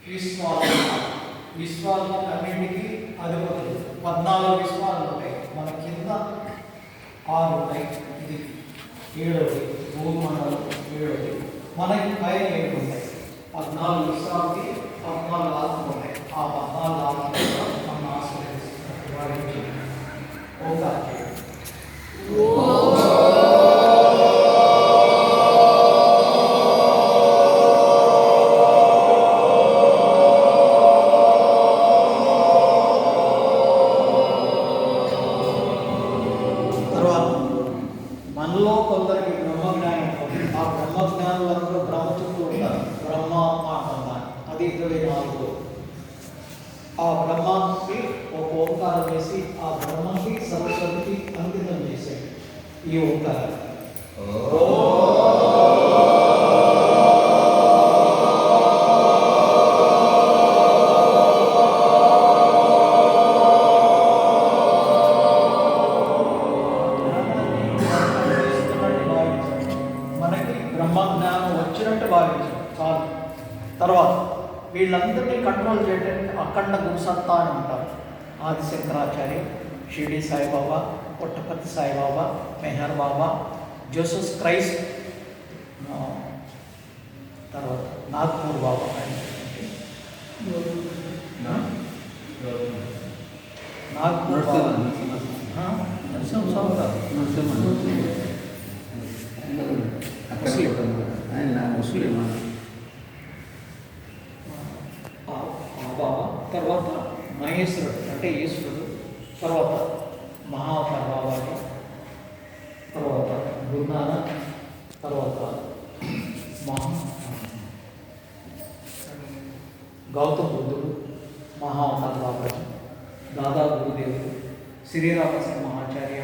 విశ్వాలు. విశ్వాలు అన్నింటికి అధిపతులు 14 విశ్వాలు ఉంటాయి. మన కింద 6 ఉంటాయి. ఇది 7వది, భూమండలం 7వది. మనకి పైన 7 ఉంటాయి. 14 విశ్వాలకి 14 ఆత్మలు ఉంటాయి. ఆ 14 ఆత్మలు మనం ఆశ్రయిస్తున్నట్టు వారికి ఓంకారం చేయండి. మనలో కొందరికి బ్రహ్మజ్ఞానం ఉంటుంది. ఆ బ్రహ్మజ్ఞానం వరకు బ్రహ్మ చుట్టూ ఉంటారు. బ్రహ్మ అంటున్నారు. అది 24. ఆ బ్రహ్మానికి ఒక ఓంకారం వేసి ఆ బ్రహ్మకి సరస్వతికి అంకితం చేసేది ఈ ఓంకారం. మనకి బ్రహ్మజ్ఞానం వచ్చినట్టు భావించాం చాలు. తర్వాత వీళ్ళందరినీ కంట్రోల్ చేయడానికి అఖండ గురుసత్తా అని ఉంటారు. ఆది శంకరాచార్య, షిరిడి సాయిబాబా, పుట్టపర్తి సాయిబాబా, మెహర్ బాబా, జోసెఫ్ క్రైస్ట్, తర్వాత నాగ్పూర్ బాబా నాగ్పూర్ బాబా ముస్లిం బాబా, తర్వాత మహేశ్వరుడు అంటే ఈశ్వరుడు, తర్వాత మహావతార్ బాబాజీ, తర్వాత గురునానక్, తర్వాత గౌతమ బుద్ధుడు, మహావతార్ బాబాజీ, దాదా గురుదేవుడు, శ్రీరామచంద్ర మహాచార్య,